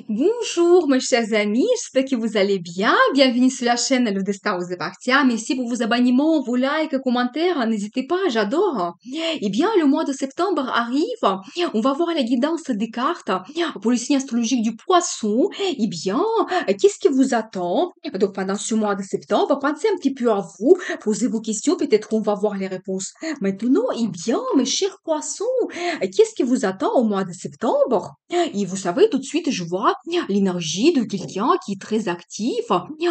Bonjour mes chers amis, j'espère que vous allez bien. Bienvenue sur la chaîne Le Destin vous appartient. Merci pour vos abonnements, vos likes, commentaires. N'hésitez pas, j'adore. Eh bien, le mois de septembre arrive. On va voir la guidance des cartes pour le signe astrologique du Poisson. Eh bien, qu'est-ce qui vous attend? Donc, pendant ce mois de septembre, pensez un petit peu à vous, posez vos questions, peut-être on va voir les réponses. Maintenant, eh bien, mes chers Poissons, qu'est-ce qui vous attend au mois de septembre? Et vous savez, tout de suite, je vois l'énergie de quelqu'un qui est très actif.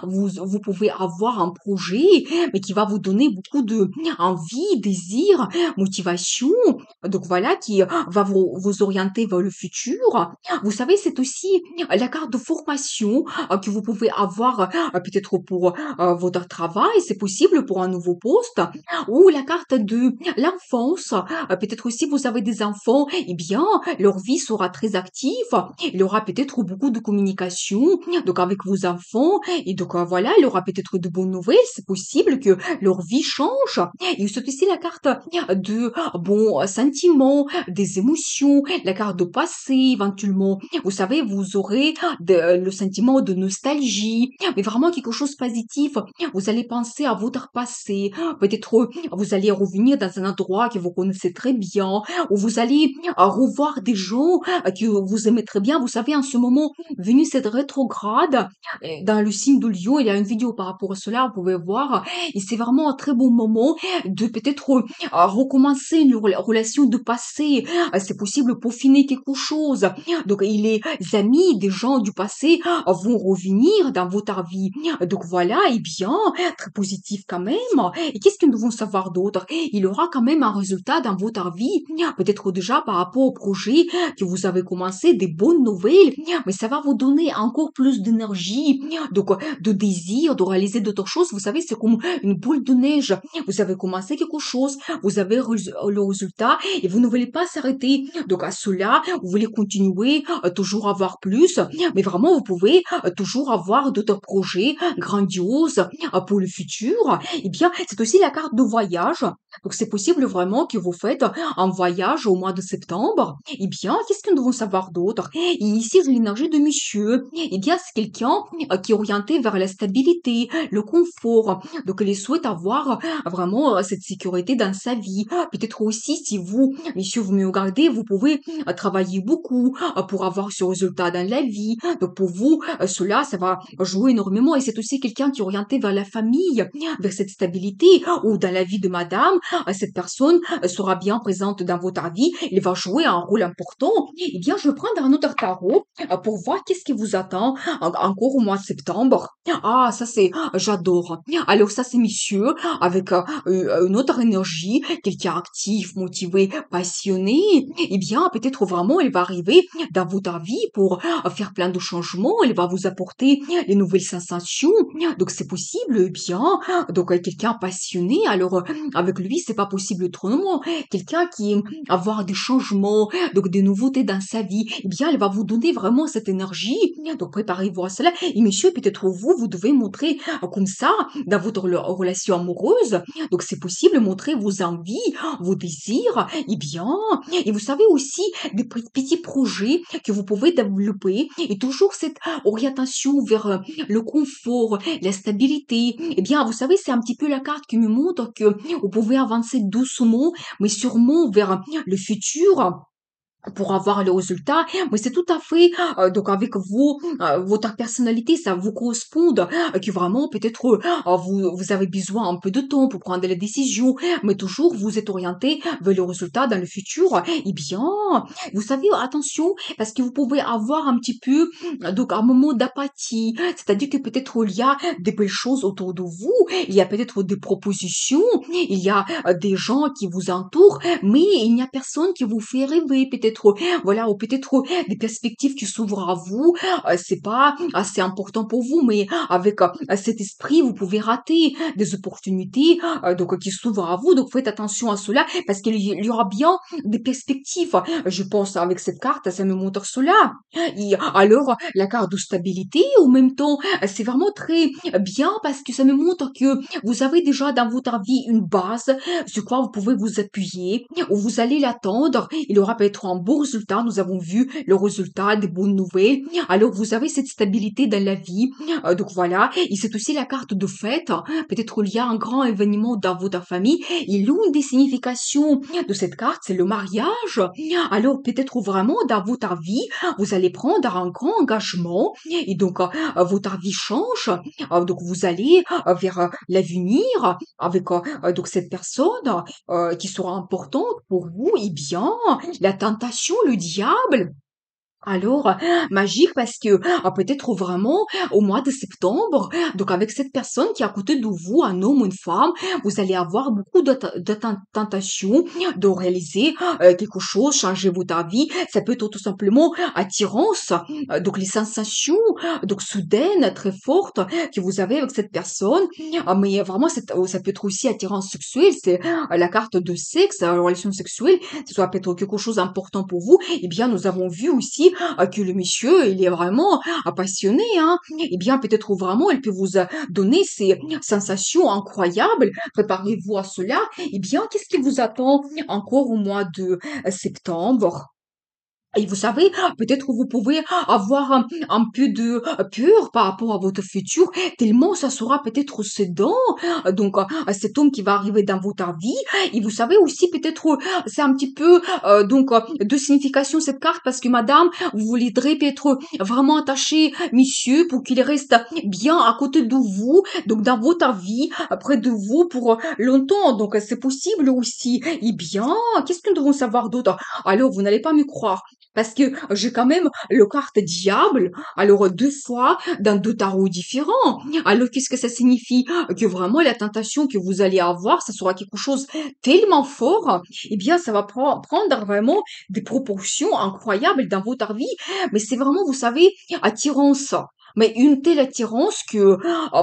Vous pouvez avoir un projet, mais qui va vous donner beaucoup de envie, désir, motivation. Donc voilà, qui va vous orienter vers le futur. Vous savez, c'est aussi la carte de formation que vous pouvez avoir peut-être pour votre travail, c'est possible pour un nouveau poste, ou la carte de l'enfance. Peut-être aussi vous avez des enfants, eh bien, leur vie sera très active. Il y aura peut-être beaucoup de communication donc avec vos enfants et donc voilà, il y aura peut-être de bonnes nouvelles. C'est possible que leur vie change. Et c'est aussi la carte de bons sentiments, des émotions, la carte de passé éventuellement. Vous savez, vous aurez le sentiment de nostalgie, mais vraiment quelque chose de positif. Vous allez penser à votre passé. Peut-être vous allez revenir dans un endroit que vous connaissez très bien, ou vous allez revoir des gens que vous aimez très bien. Vous savez, en ce moment, Vénus est rétrograde dans le signe de Lion. Il y a une vidéo par rapport à cela, vous pouvez voir. Et c'est vraiment un très bon moment de peut-être recommencer une relation de passé. C'est possible pour finir quelque chose. Donc, les amis des gens du passé vont revenir dans votre vie. Donc voilà, et bien, très positif quand même. Et qu'est-ce que nous devons savoir d'autre? Il y aura quand même un résultat dans votre vie, peut-être déjà par rapport au projet que vous avez commencé, des bonnes nouvelles, mais ça va vous donner encore plus d'énergie, donc de désir, de réaliser d'autres choses. Vous savez, c'est comme une boule de neige. Vous avez commencé quelque chose, vous avez le résultat et vous ne voulez pas s'arrêter. Donc à cela, vous voulez continuer, toujours avoir plus, mais vraiment, vous pouvez toujours avoir d'autres projets grandioses pour le futur. Eh bien, c'est aussi la carte de voyage. Donc, c'est possible vraiment que vous faites un voyage au mois de septembre. Eh bien, qu'est-ce que nous devons savoir d'autre? Et ici, j'ai l'énergie de monsieur. Eh bien, c'est quelqu'un qui est orienté vers la stabilité, le confort. Donc, il souhaite avoir vraiment cette sécurité dans sa vie. Peut-être aussi, si vous, monsieur, vous me regardez, vous pouvez travailler beaucoup pour avoir ce résultat dans la vie. Donc, pour vous, cela, ça va jouer énormément. Et c'est aussi quelqu'un qui est orienté vers la famille, vers cette stabilité, ou dans la vie de madame, cette personne sera bien présente dans votre vie, il va jouer un rôle important. Eh bien, je vais prendre un autre tarot pour voir qu'est-ce qui vous attend encore au mois de septembre. Ah, ça c'est, j'adore. Alors ça c'est monsieur avec une autre énergie, quelqu'un actif, motivé, passionné. Eh bien, peut-être vraiment il va arriver dans votre vie pour faire plein de changements, il va vous apporter les nouvelles sensations. Donc c'est possible, eh bien, donc quelqu'un passionné, alors avec lui, c'est pas possible autrement. Quelqu'un qui aime avoir des changements, donc des nouveautés dans sa vie, eh bien, elle va vous donner vraiment cette énergie. Donc, préparez-vous à cela. Et monsieur, peut-être vous, vous devez montrer comme ça dans votre relation amoureuse. Donc, c'est possible, montrer vos envies, vos désirs. Eh bien, et vous savez aussi des petits projets que vous pouvez développer et toujours cette orientation vers le confort, la stabilité. Eh bien, vous savez, c'est un petit peu la carte qui me montre que vous pouvez avancer doucement, mais sûrement vers le futur pour avoir le résultat, mais c'est tout à fait donc avec vous, votre personnalité, ça vous correspond, que vraiment peut-être vous avez besoin un peu de temps pour prendre les décisions, mais toujours vous êtes orienté vers le résultat dans le futur. Eh bien, vous savez, attention, parce que vous pouvez avoir un petit peu donc un moment d'apathie, c'est-à-dire que peut-être il y a des belles choses autour de vous, il y a peut-être des propositions, il y a des gens qui vous entourent, mais il n'y a personne qui vous fait rêver, peut-être, voilà, ou peut-être des perspectives qui s'ouvrent à vous, c'est pas assez important pour vous, mais avec cet esprit, vous pouvez rater des opportunités, donc qui s'ouvrent à vous, donc faites attention à cela, parce qu'il y aura bien des perspectives. Je pense avec cette carte, ça me montre cela. Et alors, la carte de stabilité, en même temps, c'est vraiment très bien parce que ça me montre que vous avez déjà dans votre vie une base sur quoi vous pouvez vous appuyer, où vous allez l'attendre. Il y aura peut-être un beau résultat. Nous avons vu le résultat des bonnes nouvelles. Alors, vous avez cette stabilité dans la vie. Donc voilà. Et c'est aussi la carte de fête. Peut-être il y a un grand événement dans votre famille. Et l'une des significations de cette carte, c'est le mariage. Alors, peut-être vraiment dans votre vie, vous allez prendre un grand engagement. Et donc, votre vie change. Donc, vous allez vers l'avenir avec donc cette personne qui sera importante pour vous. Eh bien, la tentation, le diable. Alors, magique parce que peut-être vraiment au mois de septembre, donc avec cette personne qui est à côté de vous, un homme ou une femme, vous allez avoir beaucoup de tentations de réaliser quelque chose, changer votre vie. Ça peut être tout simplement attirance, donc les sensations donc soudaines, très fortes que vous avez avec cette personne. Mais vraiment, ça peut être aussi attirance sexuelle, c'est la carte de sexe, relation sexuelle, ça peut être quelque chose d'important pour vous. Eh bien, nous avons vu aussi que le monsieur, il est vraiment passionné, hein. Eh bien, peut-être vraiment, elle peut vous donner ces sensations incroyables. Préparez-vous à cela. Eh bien, qu'est-ce qui vous attend encore au mois de septembre? Et vous savez, peut-être vous pouvez avoir un peu de peur par rapport à votre futur, tellement ça sera peut-être sédant. Donc, cet homme qui va arriver dans votre vie. Et vous savez aussi, peut-être, c'est un petit peu, de signification cette carte, parce que madame, vous voudrez peut-être vraiment attacher monsieur pour qu'il reste bien à côté de vous, donc dans votre vie, près de vous pour longtemps. Donc, c'est possible aussi. Eh bien, qu'est-ce que nous devons savoir d'autre? Alors, vous n'allez pas me croire. Parce que j'ai quand même le carte diable, alors deux fois dans deux tarots différents. Alors qu'est-ce que ça signifie? Que vraiment la tentation que vous allez avoir, ça sera quelque chose tellement fort, eh bien ça va prendre vraiment des proportions incroyables dans votre vie. Mais c'est vraiment, vous savez, attirance. Mais une telle attirance que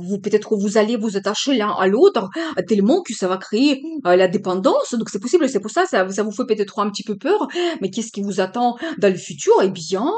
vous peut-être vous allez vous attacher l'un à l'autre tellement que ça va créer la dépendance. Donc c'est possible, c'est pour ça, ça vous fait peut-être un petit peu peur. Mais qu'est-ce qui vous attend dans le futur? Eh bien,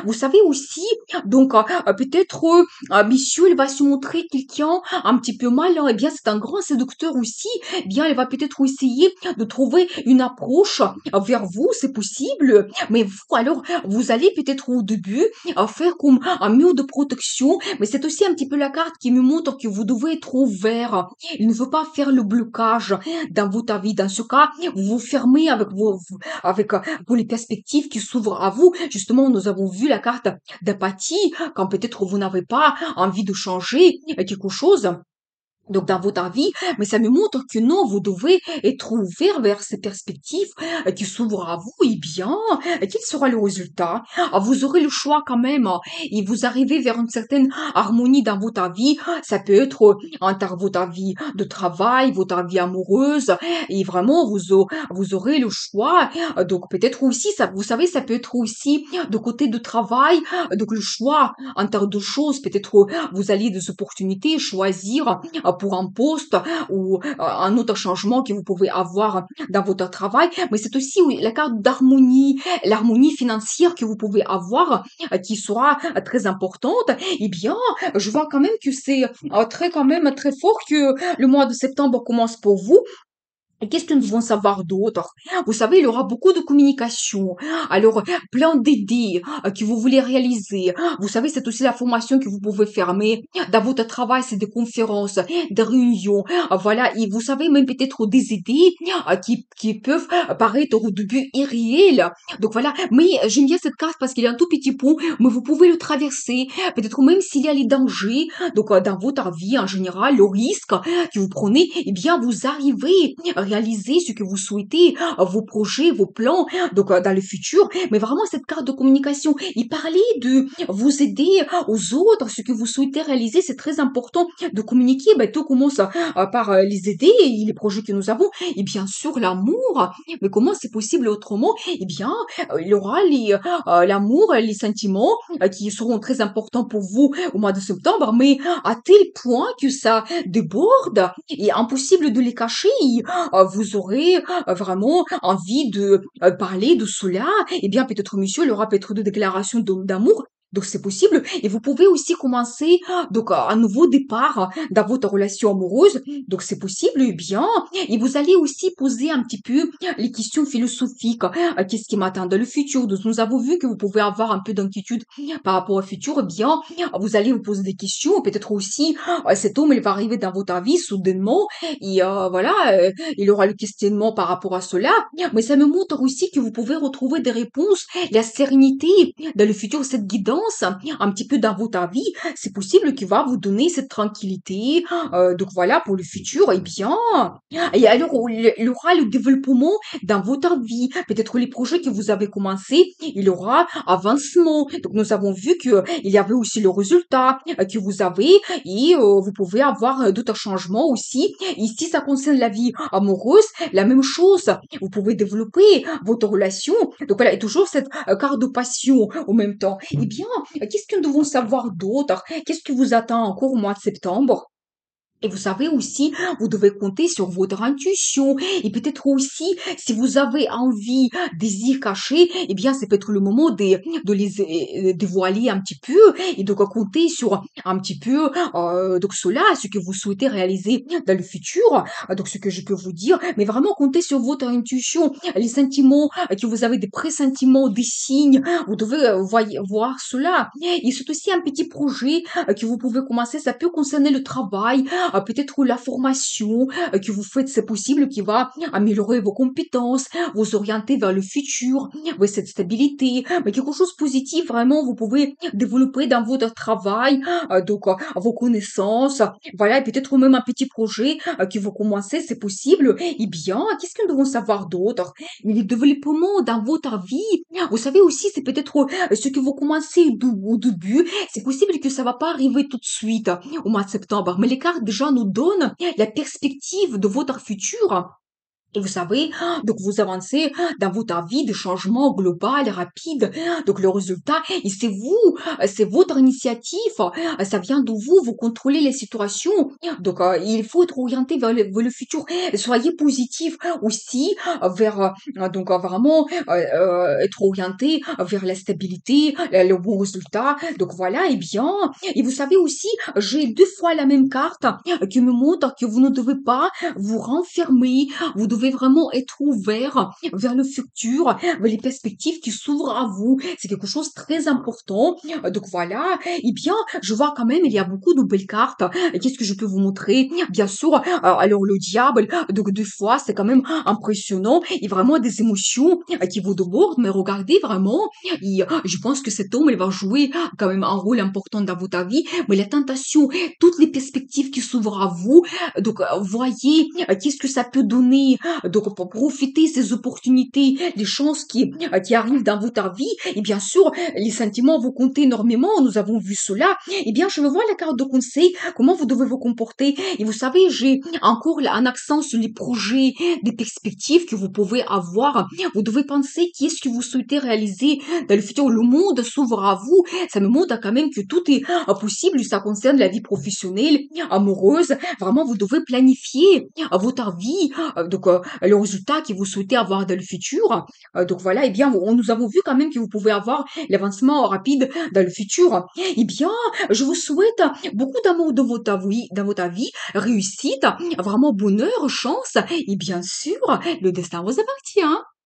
vous savez aussi, donc peut-être monsieur, il va se montrer quelqu'un un petit peu malin. Eh bien, c'est un grand séducteur aussi. Eh bien, il va peut-être essayer de trouver une approche vers vous, c'est possible. Mais vous, alors, vous allez peut-être au début faire comme un mur de protection, mais c'est aussi un petit peu la carte qui me montre que vous devez être ouvert. Il ne veut pas faire le blocage dans votre vie. Dans ce cas, vous vous fermez avec pour les perspectives qui s'ouvrent à vous. Justement, nous avons vu la carte d'apathie, quand peut-être vous n'avez pas envie de changer quelque chose. Donc dans votre vie, mais ça me montre que non, vous devez être ouvert vers ces perspectives qui s'ouvrent à vous. Et bien, quel sera le résultat? Vous aurez le choix quand même, et vous arrivez vers une certaine harmonie dans votre vie. Ça peut être entre votre vie de travail, votre vie amoureuse, et vraiment vous aurez le choix. Donc peut-être aussi, ça, vous savez, ça peut être aussi de côté de travail, donc le choix entre deux choses. Peut-être vous allez des opportunités choisir pour un poste ou un autre changement que vous pouvez avoir dans votre travail. Mais c'est aussi oui, la carte d'harmonie, l'harmonie financière que vous pouvez avoir qui sera très importante. Eh bien, je vois quand même que c'est très quand même très fort que le mois de septembre commence pour vous. Et qu'est-ce que nous devons savoir d'autre? Vous savez, il y aura beaucoup de communication. Alors, plein d'idées que vous voulez réaliser. Vous savez, c'est aussi la formation que vous pouvez faire. Mais dans votre travail, c'est des conférences, des réunions. Voilà, et vous savez même peut-être des idées qui peuvent paraître au début irréelles. Donc voilà, mais j'aime bien cette carte parce qu'il y a un tout petit pont, mais vous pouvez le traverser. Peut-être même s'il y a les dangers. Donc, dans votre vie en général, le risque que vous prenez, eh bien, vous arrivez réaliser ce que vous souhaitez, vos projets, vos plans, donc dans le futur. Mais vraiment, cette carte de communication, il parlait de vous aider aux autres, ce que vous souhaitez réaliser, c'est très important de communiquer. Ben, tout commence par les aider et les projets que nous avons. Et bien sûr, l'amour. Mais comment c'est possible autrement? Eh bien, il y aura l'amour, les sentiments qui seront très importants pour vous au mois de septembre, mais à tel point que ça déborde et impossible de les cacher. Vous aurez vraiment envie de parler de cela, eh bien peut-être monsieur il aura peut-être de déclarations d'amour Donc c'est possible et vous pouvez aussi commencer donc un nouveau départ dans votre relation amoureuse. Donc c'est possible et bien et vous allez aussi poser un petit peu les questions philosophiques. Qu'est-ce qui m'attend dans le futur? Donc nous avons vu que vous pouvez avoir un peu d'inquiétude par rapport au futur. Eh bien, vous allez vous poser des questions. Peut-être aussi, cet homme, il va arriver dans votre vie soudainement et voilà, il aura le questionnement par rapport à cela. Mais ça me montre aussi que vous pouvez retrouver des réponses, la sérénité dans le futur, cette guidance un petit peu dans votre vie. C'est possible qu'il va vous donner cette tranquillité. Donc voilà, pour le futur, eh bien, et alors il aura le développement dans votre vie. Peut-être les projets que vous avez commencés, il aura avancement. Donc nous avons vu que il y avait aussi le résultat que vous avez et vous pouvez avoir d'autres changements aussi. Ici, ça concerne la vie amoureuse, la même chose. Vous pouvez développer votre relation. Donc voilà, et toujours cette carte de passion en même temps. Eh bien, qu'est-ce que nous devons savoir d'autre? Qu'est-ce qui vous attend encore au mois de septembre? Et vous savez aussi, vous devez compter sur votre intuition. Et peut-être aussi, si vous avez envie, désirs cachés, eh bien, c'est peut-être le moment de les dévoiler un petit peu. Et donc, compter sur un petit peu, donc cela, ce que vous souhaitez réaliser dans le futur. Donc, ce que je peux vous dire. Mais vraiment, compter sur votre intuition. Les sentiments, que vous avez des pressentiments, des signes. Vous devez voir cela. Et c'est aussi un petit projet que vous pouvez commencer. Ça peut concerner le travail, peut-être la formation que vous faites, c'est possible, qui va améliorer vos compétences, vous orienter vers le futur, ouais, cette stabilité, mais quelque chose de positif, vraiment, vous pouvez développer dans votre travail, donc vos connaissances, voilà, et peut-être même un petit projet que vous commencez, c'est possible. Eh bien, qu'est-ce que nous devons savoir d'autre? Le développement dans votre vie, vous savez aussi, c'est peut-être ce que vous commencez au début, c'est possible que ça va pas arriver tout de suite au mois de septembre, mais les cartes déjà nous donnent la perspective de votre futur. Et vous savez, donc vous avancez dans votre vie de changement global, rapide. Donc le résultat, et c'est votre initiative, ça vient de vous, vous contrôlez les situations. Donc il faut être orienté vers le futur. Soyez positif aussi vers, donc vraiment être orienté vers la stabilité, le bon résultat. Donc voilà, et bien, et vous savez aussi, j'ai deux fois la même carte qui me montre que vous ne devez pas vous renfermer, vous devez vraiment être ouvert vers le futur, vers les perspectives qui s'ouvrent à vous. C'est quelque chose de très important. Donc voilà. Eh bien, je vois quand même, il y a beaucoup de belles cartes. Qu'est-ce que je peux vous montrer? Bien sûr, alors le diable, donc deux fois, c'est quand même impressionnant et vraiment des émotions qui vous débordent. Mais regardez vraiment, je pense que cet homme, il va jouer quand même un rôle important dans votre vie. Mais la tentation, toutes les perspectives qui s'ouvrent à vous, donc voyez qu'est-ce que ça peut donner donc, pour profiter ces opportunités, les chances qui arrivent dans votre vie, et bien sûr, les sentiments vous comptent énormément, nous avons vu cela. Eh bien, je veux voir la carte de conseil, comment vous devez vous comporter. Et vous savez, j'ai encore là un accent sur les projets, des perspectives que vous pouvez avoir. Vous devez penser qui est-ce que vous souhaitez réaliser dans le futur. Le monde s'ouvre à vous. Ça me montre quand même que tout est possible. Ça concerne la vie professionnelle, amoureuse. Vraiment, vous devez planifier votre vie. Donc, le résultat que vous souhaitez avoir dans le futur. Donc voilà, eh bien, nous avons vu quand même que vous pouvez avoir l'avancement rapide dans le futur. Eh bien, je vous souhaite beaucoup d'amour dans votre vie, réussite, vraiment bonheur, chance, et bien sûr, le destin vous appartient.